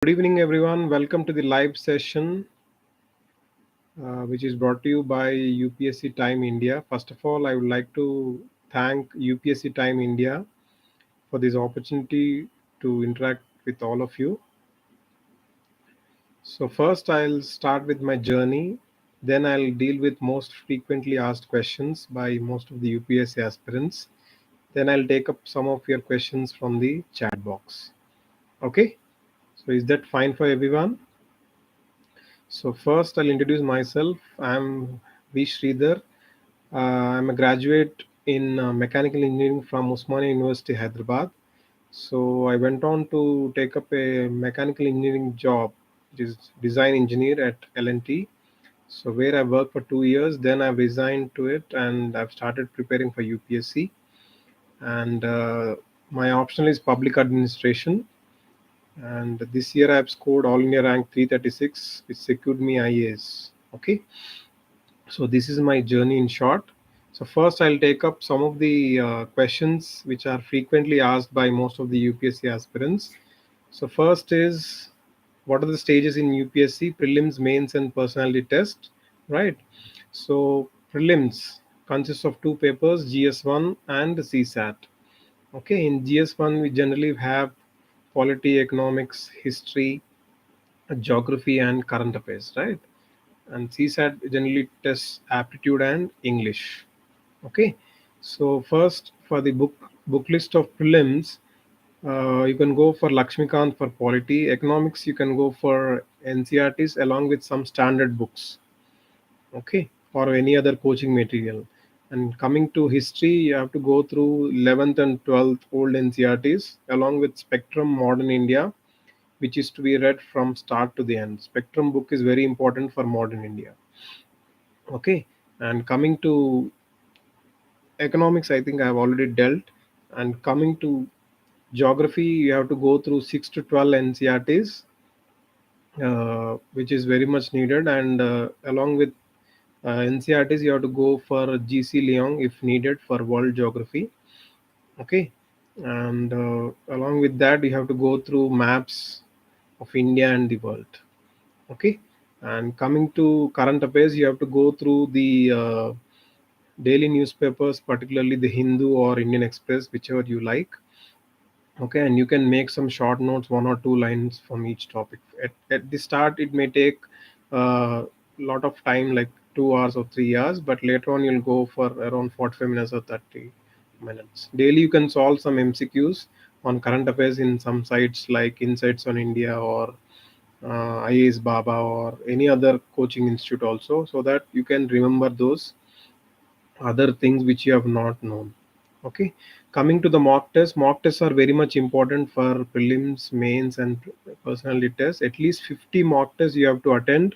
Good evening, everyone. Welcome to the live session, which is brought to you by UPSC Time India. First of all, I would like to thank UPSC Time India for this opportunity to interact with all of you. So, first, I'll start with my journey. Then, I'll deal with most frequently asked questions by most of the UPSC aspirants. Then, I'll take up some of your questions from the chat box. Okay, so is that fine for everyone? So first, I'll introduce myself. I'm V. Sridhar. I'm a graduate in mechanical engineering from Osmania University, Hyderabad. So I went on to take up a mechanical engineering job, which is design engineer at L&T. So where I worked for 2 years, then I resigned to it and I've started preparing for UPSC. And my optional is public administration. And this year I've scored all India rank 336, which secured me IAS. Okay. So this is my journey in short. So first I'll take up some of the questions which are frequently asked by most of the UPSC aspirants. So first is, what are the stages in UPSC? Prelims, mains, and personality test, right? So prelims consists of two papers, GS1 and CSAT. Okay, in GS1 we generally have polity, economics, history, geography, and current affairs, right? And CSAT generally tests aptitude and English. Okay, so first for the book list of prelims, you can go for Lakshmikant for polity. Economics you can go for NCRTs along with some standard books. Okay, or any other coaching material. And coming to history, you have to go through 11th and 12th old NCRTs along with Spectrum Modern India, which is to be read from start to the end. Spectrum book is very important for modern India. Okay, and coming to economics, I think I have already dealt. And coming to geography, you have to go through 6 to 12 NCRTs, which is very much needed. And along with NCRTs, you have to go for GC Leong if needed for world geography. Okay, and along with that, you have to go through maps of India and the world. Okay, and coming to current affairs, you have to go through the daily newspapers, particularly the Hindu or Indian Express, whichever you like. Okay, and you can make some short notes, one or two lines from each topic. At the start, it may take a lot of time, like 2 hours or 3 hours, but later on, you'll go for around 45 minutes or 30 minutes. Daily, you can solve some MCQs on current affairs in some sites like Insights on India or IAS Baba or any other coaching institute also, so that you can remember those other things which you have not known. Okay, coming to the mock tests are very much important for prelims, mains, and personality tests. At least 50 mock tests you have to attend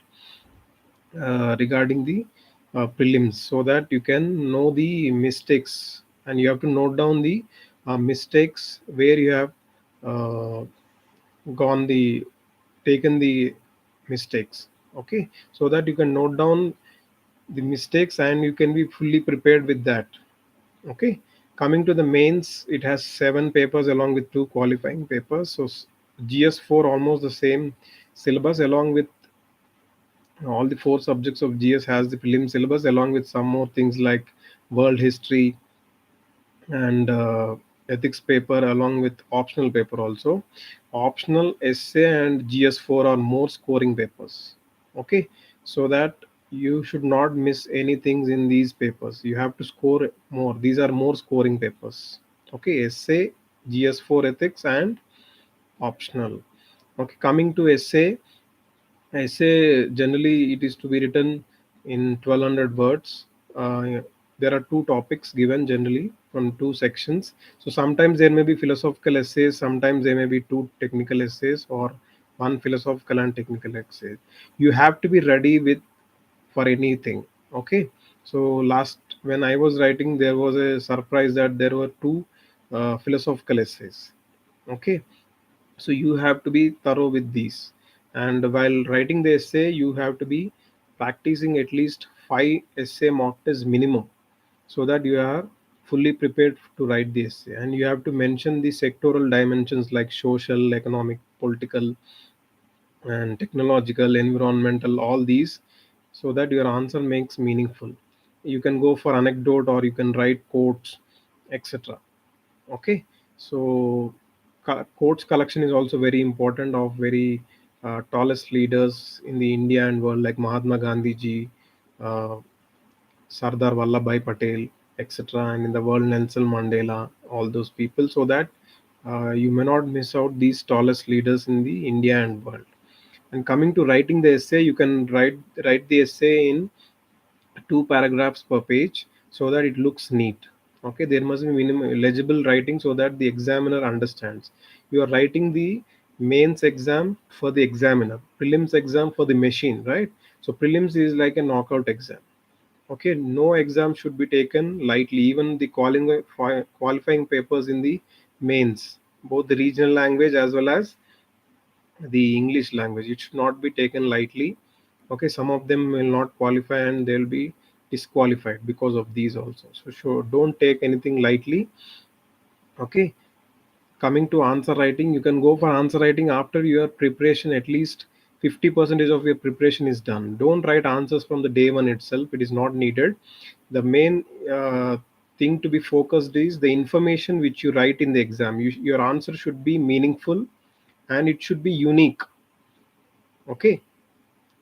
regarding the prelims, so that you can know the mistakes, and you have to note down the mistakes where you have uh, gone the taken the mistakes. Okay, so that you can note down the mistakes and you can be fully prepared with that. Okay, coming to the mains, it has 7 papers along with 2 qualifying papers. So GS4 almost the same syllabus, along with all the 4 subjects of GS has the prelim syllabus, along with some more things like world history and ethics paper, along with optional paper also. Optional essay and GS4 are more scoring papers. Okay, so that you should not miss anything in these papers. You have to score more. These are more scoring papers. Okay, essay, GS4 ethics, and optional. Okay, coming to essay generally it is to be written in 1200 words. There are 2 topics given generally from 2 sections. So sometimes there may be philosophical essays, sometimes there may be 2 technical essays, or one philosophical and technical essay. You have to be ready with for anything. Okay, so last when I was writing, there was a surprise that there were 2 philosophical essays. Okay, so you have to be thorough with these, and while writing the essay you have to be practicing at least 5 essay mock tests minimum, so that you are fully prepared to write the essay. And you have to mention the sectoral dimensions like social, economic, political, and technological, environmental, all these, so that your answer makes meaningful. You can go for anecdote or you can write quotes, etc. Okay, so quotes collection is also very important of very tallest leaders in the India and world, like Mahatma Gandhi ji, uh, Sardar Vallabhbhai Patel, etc., and in the world Nelson Mandela, all those people, so that you may not miss out these tallest leaders in the India and world. And coming to writing the essay, you can write the essay in 2 paragraphs per page, so that it looks neat. Okay, there must be minimum legible writing so that the examiner understands. You are writing the mains exam for the examiner, prelims exam for the machine, right? So prelims is like a knockout exam. Okay, no exam should be taken lightly. Even the qualifying papers in the mains, both the regional language as well as the English language, it should not be taken lightly. Okay, some of them will not qualify and they'll be disqualified because of these also. So sure, don't take anything lightly. Okay, coming to answer writing, you can go for answer writing after your preparation. At least 50% of your preparation is done. Don't write answers from the day one itself, it is not needed. The main thing to be focused is the information which you write in the exam. Your answer should be meaningful and it should be unique. Okay,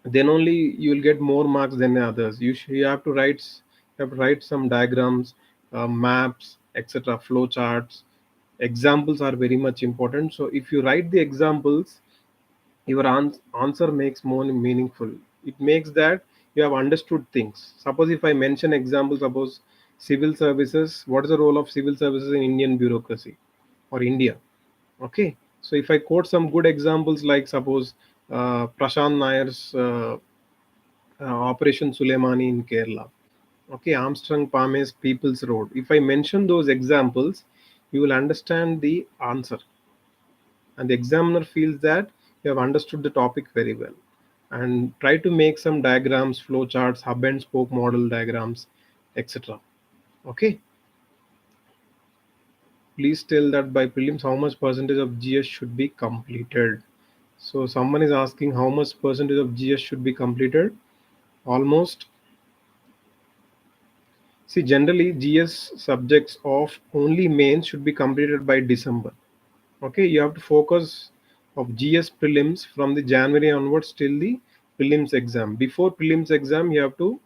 then only you will get more marks than the others. You have to write some diagrams, maps, etc., flow charts. Examples are very much important. So if you write the examples, your answer makes more meaningful. It makes that you have understood things. Suppose if I mention examples, suppose civil services, what is the role of civil services in Indian bureaucracy or India? Okay, so if I quote some good examples, like suppose Prashant Nayar's Operation Suleimani in Kerala. Okay, Armstrong Palmer's People's Road. If I mention those examples, you will understand the answer, and the examiner feels that you have understood the topic very well. And try to make some diagrams, flow charts, hub and spoke model diagrams, etc. Okay, please tell that by prelims how much percentage of GS should be completed. So someone is asking how much percentage of GS should be completed. Almost. See, generally GS subjects of only mains should be completed by December. Okay, you have to focus of GS prelims from the January onwards till the prelims exam. Before prelims exam, you have to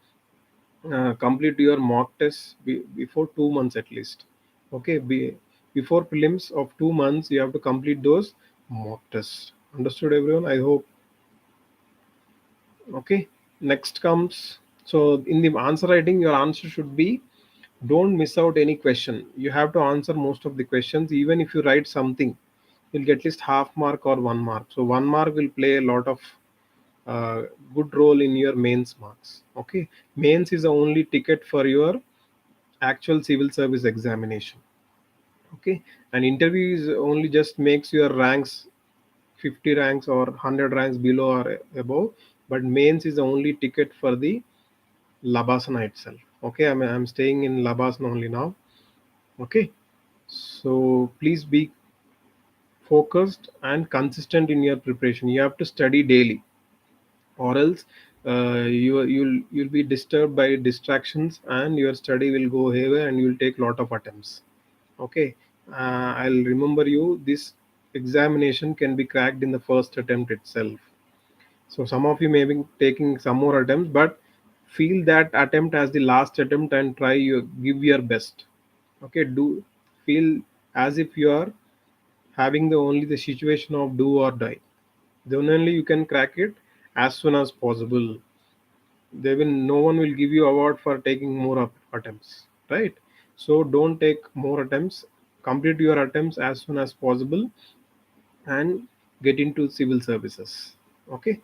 complete your mock test before 2 months at least. Okay, before prelims of 2 months, you have to complete those mock tests. Understood, everyone? I hope. Okay. Next comes, so in the answer writing, your answer should be, don't miss out any question. You have to answer most of the questions. Even if you write something, you'll get at least half mark or 1 mark. So 1 mark will play a lot of uh, good role in your mains marks. Okay, mains is the only ticket for your actual civil service examination. Okay, and interview is only just makes your ranks 50 ranks or 100 ranks below or above, but mains is the only ticket for the Labasana itself. Okay, I'm staying in Labasana only now. Okay, so please be focused and consistent in your preparation. You have to study daily, or else you'll be disturbed by distractions and your study will go haywire and you'll take lot of attempts. Okay, I'll remember you. This examination can be cracked in the first attempt itself. So some of you may be taking some more attempts, but feel that attempt as the last attempt and try your give your best. Okay, do feel as if you are having the only the situation of do or die. Then only you can crack it as soon as possible. There will no one will give you award for taking more attempts, right? So don't take more attempts. Complete your attempts as soon as possible and get into civil services. Okay.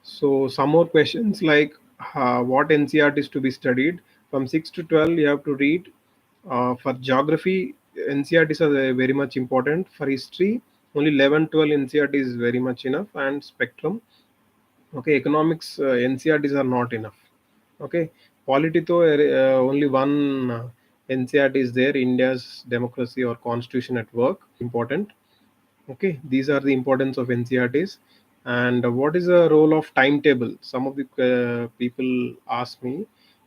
So some more questions like what NCRT is to be studied from 6 to 12. You have to read for geography. NCRTs are very much important. For history, only 11, 12 NCRT is very much enough, and spectrum. Okay, economics NCRTs are not enough. Okay, polity though only one NCRT is there. India's democracy or constitution at work important. Okay, these are the importance of NCRTs. And what is the role of timetable? Some of the people ask me.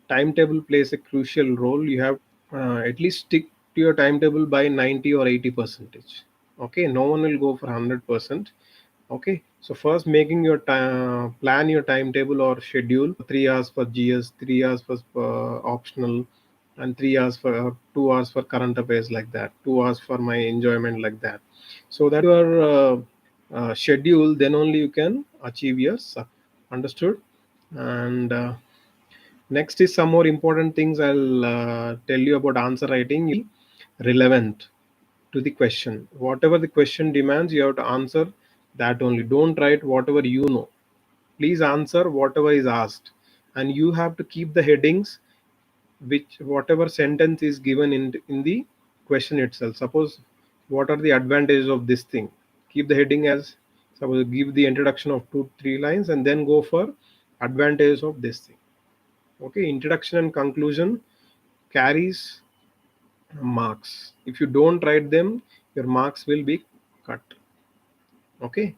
Timetable plays a crucial role. You have at least stick to your timetable by 90 or 80 percentage. Okay, no one will go for 100%. Okay, so first making your plan your timetable or schedule. 3 hours for GS, 3 hours for optional, and 3 hours for 2 hours for current affairs, like that. 2 hours for my enjoyment, like that. So that your schedule, then only you can achieve your understood. And next is some more important things I'll tell you about answer writing. Relevant to the question. Whatever the question demands, you have to answer that only. Don't write whatever you know. Please answer whatever is asked. And you have to keep the headings which whatever sentence is given in the question itself. Suppose what are the advantages of this thing? Keep the heading as, suppose give the introduction of 2 3 lines and then go for advantages of this thing. Okay, introduction and conclusion carries marks. If you don't write them, your marks will be cut. Okay,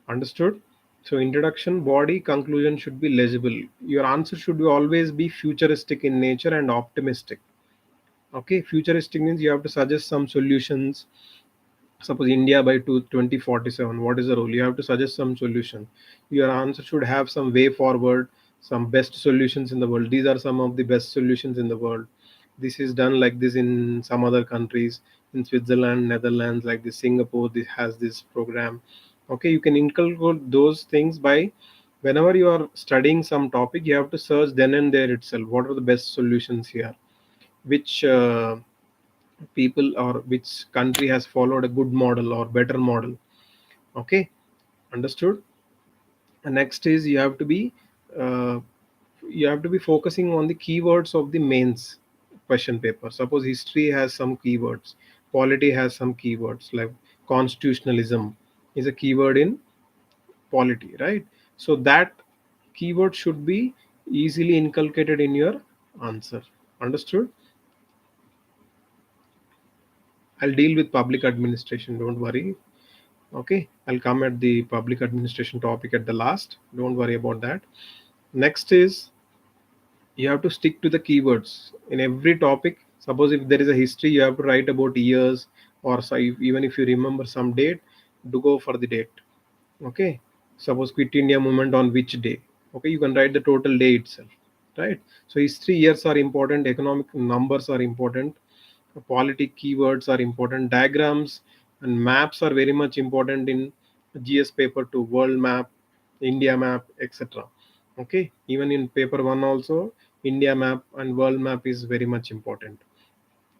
understood. So introduction, body, conclusion should be legible. Your answer should be always be futuristic in nature and optimistic. Okay, futuristic means you have to suggest some solutions. Suppose India by 2047, what is the role? You have to suggest some solution. Your answer should have some way forward, some best solutions in the world. These are some of the best solutions in the world. This is done like this in some other countries, in Switzerland, Netherlands, like this. Singapore, this has this program. Okay, you can inculcate those things by, whenever you are studying some topic, you have to search then and there itself what are the best solutions here, which people or which country has followed a good model or better model. Okay, understood. And next is uh, you have to be focusing on the keywords of the mains question paper. Suppose history has some keywords, polity has some keywords, like constitutionalism is a keyword in polity, right? So that keyword should be easily inculcated in your answer. Understood. I'll deal with public administration, don't worry. Okay, I'll come at the public administration topic at the last. Don't worry about that. Next is you have to stick to the keywords in every topic. Suppose if there is a history, you have to write about years, or so even if you remember some date, do go for the date. Okay, suppose quit India movement on which day. Okay, you can write the total day itself, right? So history years are important, economic numbers are important, politic keywords are important, diagrams and maps are very much important in GS paper to world map, India map, etc. Okay, even in paper 1 also, India map and world map is very much important.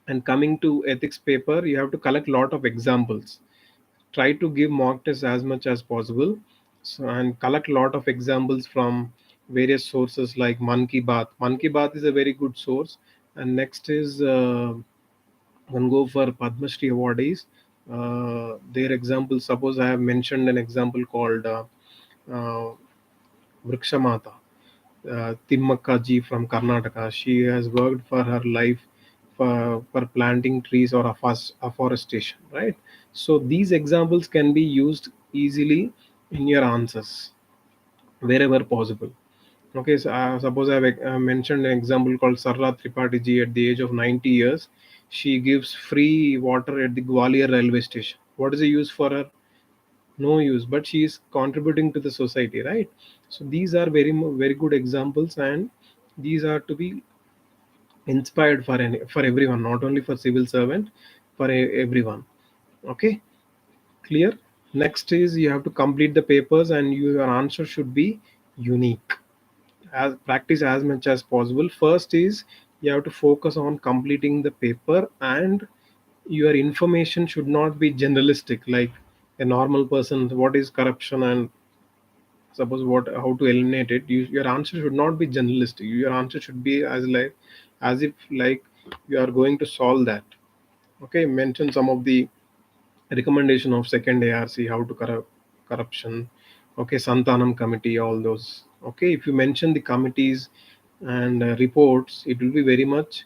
And coming to ethics paper, you have to collect lot of examples. Try to give mock tests as much as possible. So, and collect lot of examples from various sources like Monkey Bath. Monkey Bath is a very good source. And next is one go for Padma Shri awardees. Their example, suppose I have mentioned an example called uh, Vrikshamata, Timmakka ji from Karnataka. She has worked for her life for planting trees or afforestation, right? So these examples can be used easily in your answers wherever possible. Okay, so suppose I have mentioned an example called Sarla Tripathi ji at the age of 90 years. She gives free water at the Gwalior railway station. What is the use for her? No use, but she is contributing to the society, right? So these are very good examples, and these are to be inspired for everyone, not only for civil servant, for everyone. Okay, clear. Next is you have to complete the papers, and your answer should be unique. As practice as much as possible. First is you have to focus on completing the paper, and your information should not be generalistic like a normal person. What is corruption, and suppose what how to eliminate it. Your answer should not be generalistic. Your answer should be as if like you are going to solve that. Okay, mention some of the recommendation of second ARC, how to corruption. Okay, Santanam committee, all those. Okay, if you mention the committees and reports, it will be very much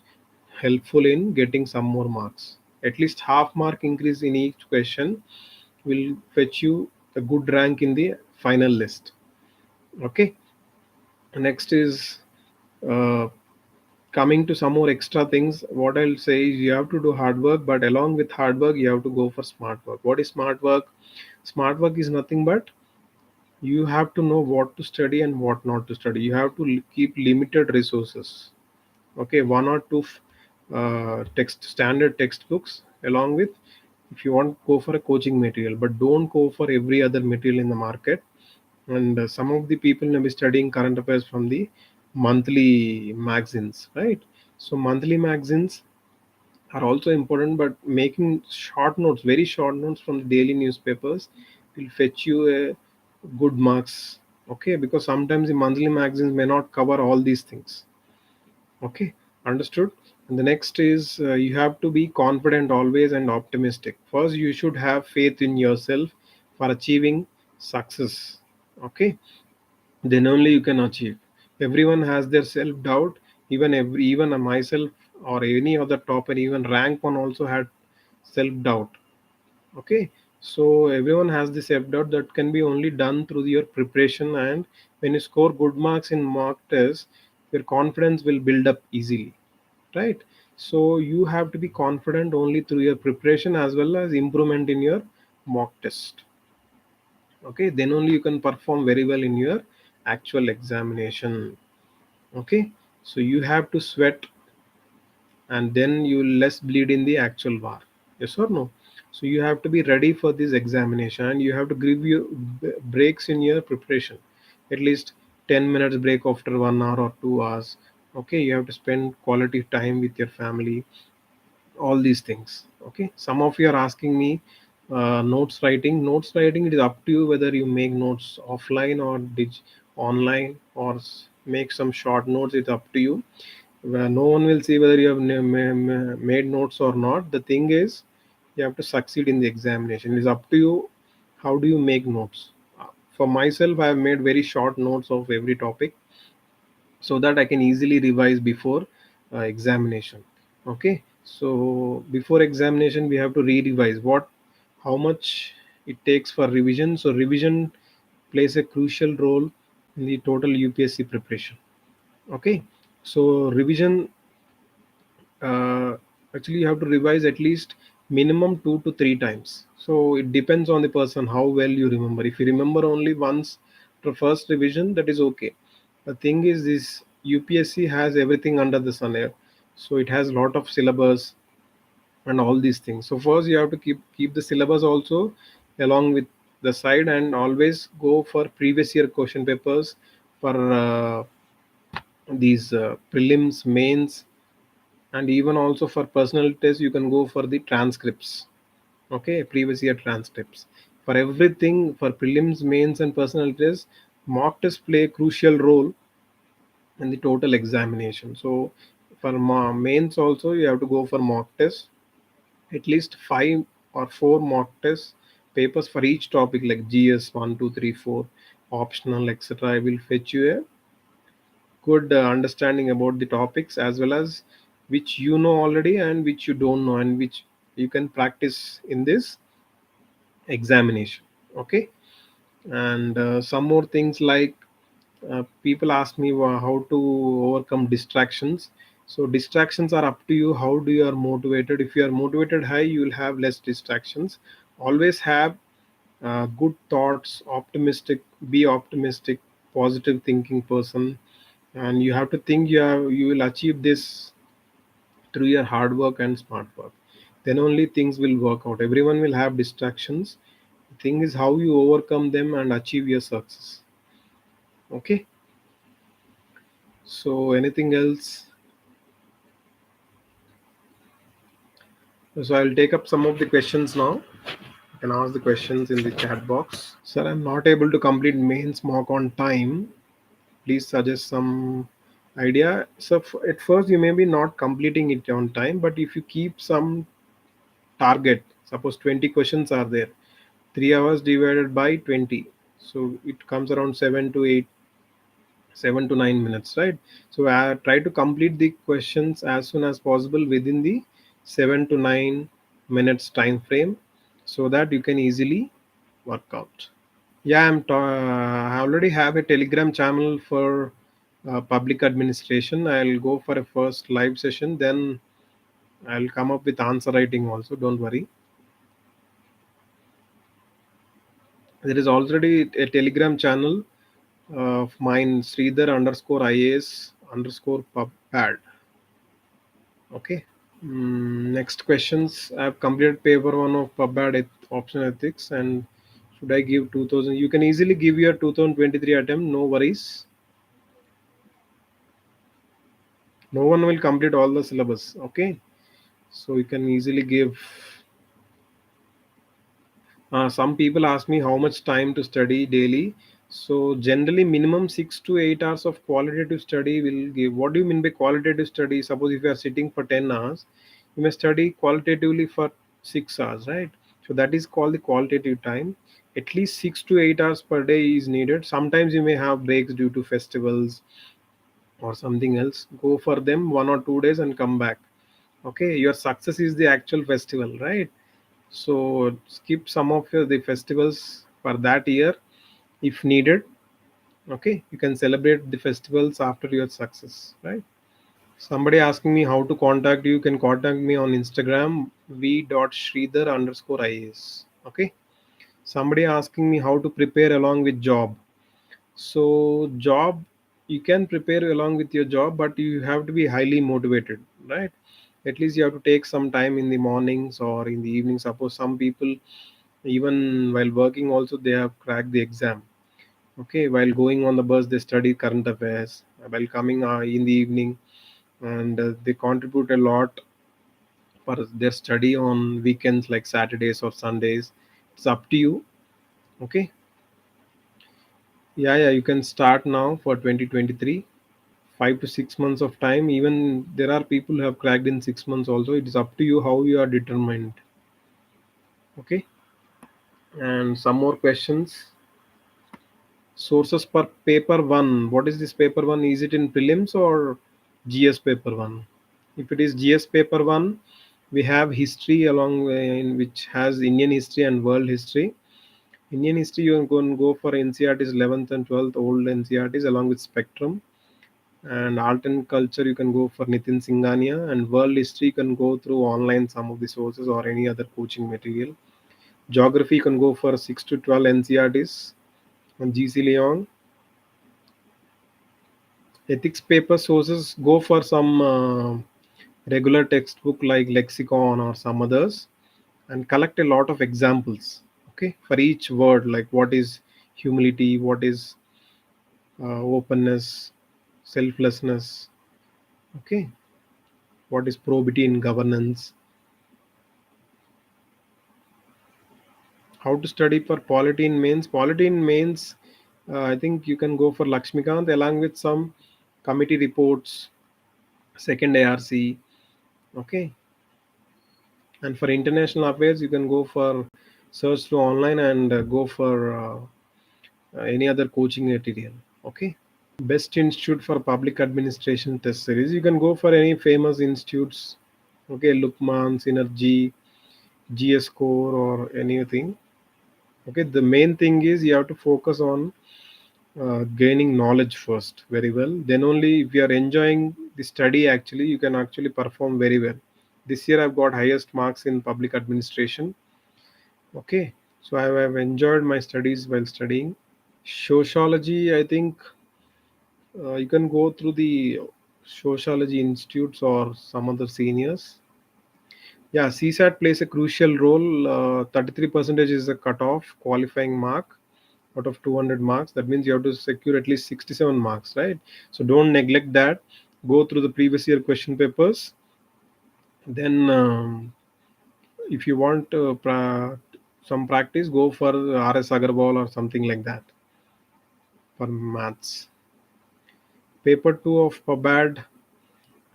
helpful in getting some more marks. At least half mark increase in each question will fetch you a good rank in the final list. Okay, next is uh, coming to some more extra things. What I'll say is you have to do hard work, but along with hard work you have to go for smart work. What is smart work? Smart work is nothing but you have to know what to study and what not to study. You have to keep limited resources. Okay, one or two text standard textbooks, along with, if you want, go for a coaching material, but don't go for every other material in the market. And some of the people may be studying current affairs from the monthly magazines, right? So monthly magazines are also important, but making short notes, very short notes from the daily newspapers, will fetch you a good marks. Okay, because sometimes the monthly magazines may not cover all these things. Okay, understood. And the next is you have to be confident always and optimistic. First, you should have faith in yourself for achieving success. Okay, then only you can achieve. Everyone has their self doubt. Even myself or any other topper, even rank one, also had self doubt. Okay, so everyone has this self doubt that can be only done through your preparation. And when you score good marks in mock tests, your confidence will build up easily, right? So you have to be confident only through your preparation as well as improvement in your mock test. Okay, then only you can perform very well in your actual examination. Okay, so you have to sweat, and then you will less bleed in the actual war. Yes or no? So you have to be ready for this examination, and you have to give you breaks in your preparation, at least 10 minutes break after 1 hour or 2 hours. Okay, you have to spend quality time with your family, all these things. Okay, some of you are asking me notes writing, it is up to you whether you make notes offline or online, or make some short notes. It's up to you, where no one will see whether you have made notes or not. The thing is, you have to succeed in the examination. It's up to you how do you make notes. For myself, I have made very short notes of every topic, so that I can easily revise before examination. Okay, so before examination we have to re-revise what, how much it takes for revision. So revision plays a crucial role in the total UPSC preparation. Okay, so revision, uh, actually you have to revise at least minimum 2 to 3 times. So it depends on the person how well you remember. If you remember only once the first revision, that is okay. The thing is, this UPSC has everything under the sun here. So it has lot of syllabus and all these things. So first you have to keep the syllabus also along with the side, and always go for previous year question papers for these prelims, mains, and even also for personal test you can go for the transcripts. Okay, previous year transcripts. For everything, for prelims, mains, and personal tests, mock tests play a crucial role in the total examination. So for mains also you have to go for mock tests, at least 5 or 4 mock tests papers for each topic, like GS 1, 2, 3, 4, optional, etc. I will fetch you a good understanding about the topics, as well as which you know already and which you don't know, and which you can practice in this examination. Okay, and some more things like, people ask me how to overcome distractions. So distractions are up to you how do you are motivated. If you are motivated high, you will have less distractions. Always have good thoughts, optimistic, be optimistic, positive thinking person. And you have to think you will achieve this through your hard work and smart work. Then only things will work out. Everyone will have distractions. The thing is how you overcome them and achieve your success. Okay, so anything else? So I'll take up some of the questions now. You can ask the questions in the chat box. Sir, I'm not able to complete mains mock on time, please suggest some idea. So at first you may be not completing it on time, but if you keep some target, suppose 20 questions are there, 3 hours divided by 20, so it comes around 7 to 9 minutes, right? So try to complete the questions as soon as possible within the 7 to 9 minutes time frame, so that you can easily work out. Yeah, I already have a Telegram channel for public administration. I'll go for a first live session, then I'll come up with answer writing also. Don't worry. There is already a Telegram channel of mine, Sridhar underscore IAS underscore pub pad. Okay. Next questions. I have completed paper one of PubAd option ethics, and should I give 2000? You can easily give your 2023 attempt. No worries. No one will complete all the syllabus. Okay. So you can easily give. Some people ask me how much time to study daily. So generally, minimum 6 to 8 hours of qualitative study will give. What do you mean by qualitative study? Suppose if you are sitting for 10 hours, you may study qualitatively for 6 hours, right? So that is called the qualitative time. At least 6 to 8 hours per day is needed. Sometimes you may have breaks due to festivals or something else. Go for them 1 or 2 days and come back. Okay, your success is the actual festival, right? So skip some of the festivals for that year if needed. Okay, you can celebrate the festivals after your success, right? Somebody asking me how to contact you, can contact me on Instagram v.sridhar underscore is. Okay. Somebody asking me how to prepare along with job. So job, you can prepare along with your job, but you have to be highly motivated, right? At least you have to take some time in the mornings or in the evening. Suppose some people, even while working also, they have cracked the exam. Okay, while going on the bus, they study current affairs. While coming in the evening, and they contribute a lot for their study on weekends like Saturdays or Sundays. It's up to you. Okay, yeah, you can start now for 2023. 5 to 6 months of time. Even there are people who have cracked in 6 months also. It is up to you how you are determined. Okay, and some more questions. Sources per paper one. What is this paper one? Is it in prelims or GS paper one? If it is GS paper one, we have history along in which has Indian history and world history. Indian history you can go for NCRT's 11th and 12th old NCRTs along with Spectrum, and art and culture you can go for Nitin Singhania, and world history you can go through online some of the sources or any other coaching material. Geography you can go for 6 to 12 NCRTs and GC Leong. Ethics paper sources go for some regular textbook like lexicon or some others, and collect a lot of examples, okay, for each word, like what is humility, what is openness, selflessness, okay, what is probity in governance. How to study for polity in mains? Polity in mains, I think you can go for Lakshmikant along with some committee reports, second ARC. Okay, and for international affairs you can go for search through online and go for any other coaching material. Okay, best institute for public administration test series, you can go for any famous institutes. Okay, Lukman, Synergy, GS Core, or anything. Okay, the main thing is you have to focus on gaining knowledge first very well, then only if you are enjoying the study, actually you can actually perform very well. This year I've got highest marks in public administration. Okay, so have enjoyed my studies while studying. Sociology, I think you can go through the sociology institutes or some other seniors. Yeah, CSAT plays a crucial role. 33 percentage is the cutoff qualifying mark out of 200 marks. That means you have to secure at least 67 marks, right? So don't neglect that. Go through the previous year question papers. Then, if you want some practice, go for RS Agarwal or something like that for maths. Paper 2 of PubAd,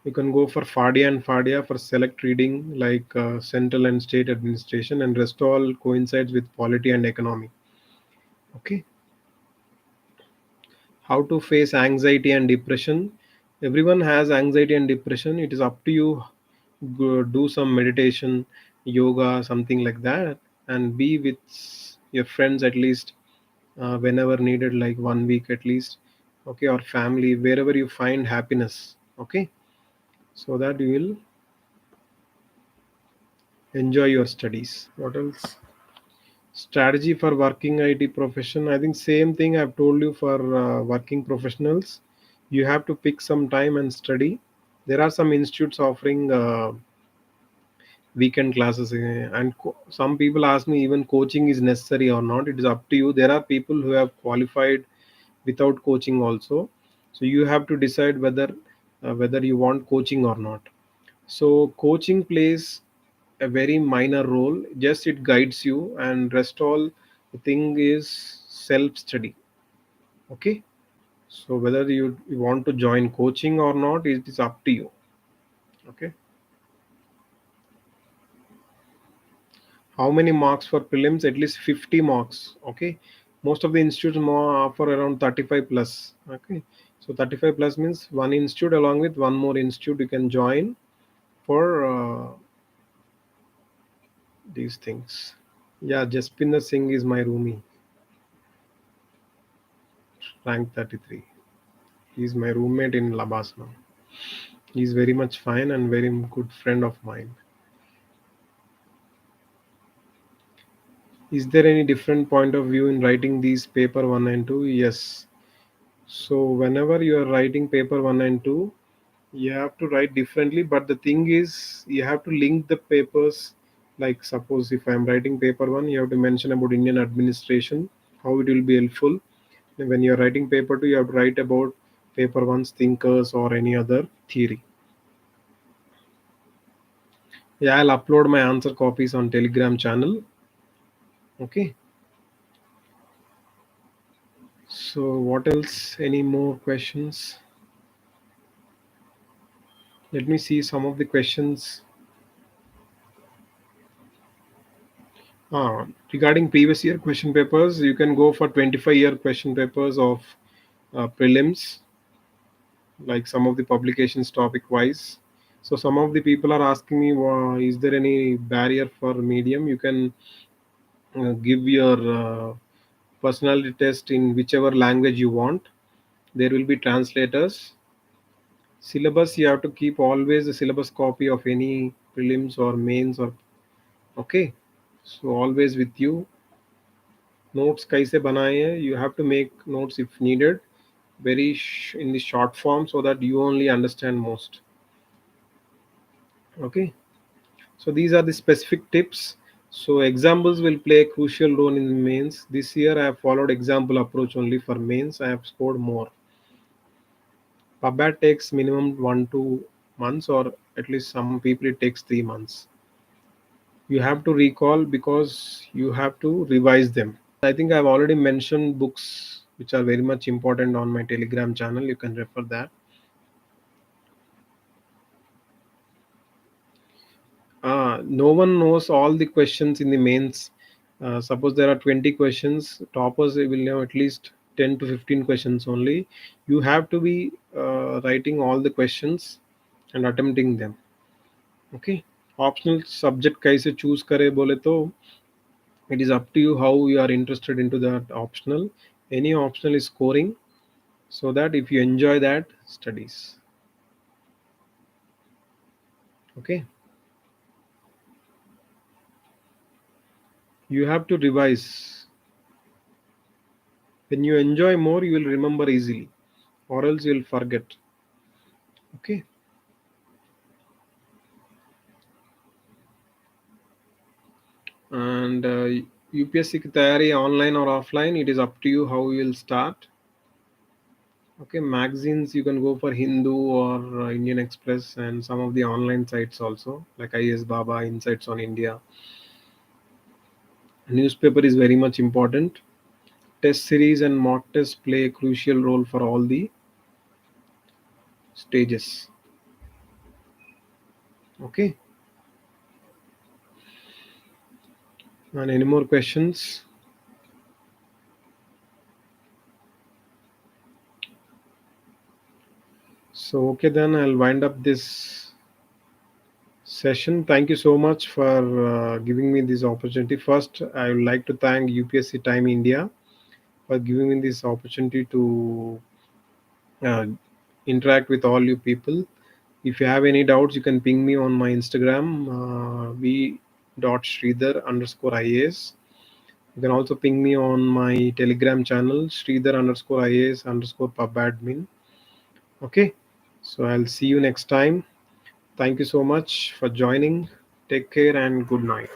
you can go for Fadia and Fadia for select reading like central and state administration, and rest all coincides with polity and economy. Okay, how to face anxiety and depression? Everyone has anxiety and depression. It is up to you. Go do some meditation, yoga, something like that, and be with your friends at least whenever needed, like 1 week at least. Okay, or family, wherever you find happiness. Okay, so that you will enjoy your studies. What else? Strategy for working IT profession. I think same thing I've told you for working professionals. You have to pick some time and study. There are some institutes offering weekend classes, and some people ask me even coaching is necessary or not. It is up to you. There are people who have qualified without coaching also, so you have to decide whether you want coaching or not. So coaching plays a very minor role, just it guides you, and rest all the thing is self study. Okay, so whether you want to join coaching or not, it is up to you. Okay, how many marks for prelims? At least 50 marks. Okay, most of the institutes more offer around 35 plus. Okay, so 35 plus means one institute along with one more institute you can join for these things. Yeah, Jaspinder Singh is my roomie, rank 33. He's my roommate in Labas now. He's very much fine and very good friend of mine. Is there any different point of view in writing these paper 1 and 2? Yes. So whenever you are writing paper 1 and 2, you have to write differently, but the thing is you have to link the papers. Like suppose if I'm writing paper 1, you have to mention about Indian administration, how it will be helpful. And when you're writing paper 2, you have to write about paper 1's thinkers or any other theory. Yeah, I'll upload my answer copies on Telegram channel. Okay. So what else? Any more questions? Let me see some of the questions. Regarding previous year question papers, you can go for 25-year question papers of prelims, like some of the publications topic wise. So some of the people are asking me, is there any barrier for medium? You can give your personality test in whichever language you want. There will be translators. Syllabus, you have to keep always the syllabus copy of any prelims or mains or okay. So always with you. Notes kaise banaye hai, you have to make notes if needed, very in the short form so that you only understand most. Okay. So these are the specific tips. So examples will play a crucial role in the mains. This year I have followed example approach only for mains. I have scored more. PubAd takes minimum 1 2 months, or at least some people it takes 3 months. You have to recall because you have to revise them. I think I've already mentioned books which are very much important on my Telegram channel. You can refer that. No one knows all the questions in the mains. Suppose there are 20 questions, toppers will know at least 10 to 15 questions only. You have to be writing all the questions and attempting them. Okay. Optional subject कैसे choose करे बोले तो it is up to you how you are interested into that optional. Any optional is scoring, so that if you enjoy that studies. Okay, you have to revise. When you enjoy more, you will remember easily, or else you'll forget. Okay, and UPSC की तैयारी online or offline, it is up to you how you will start. Okay, magazines you can go for Hindu or Indian Express and some of the online sites also like IAS Baba, Insights on India. Newspaper is very much important. Test series and mock tests play a crucial role for all the stages. Okay, and any more questions? So, okay, then I'll wind up this session. Thank you so much for giving me this opportunity. First, I would like to thank UPSC Time India for giving me this opportunity to uh, interact with all you people. If you have any doubts, you can ping me on my Instagram, v.sridhar_IAS. You can also ping me on my Telegram channel, Sridhar_IAS_pubadmin. Okay, so I'll see you next time. Thank you so much for joining. Take care and good night.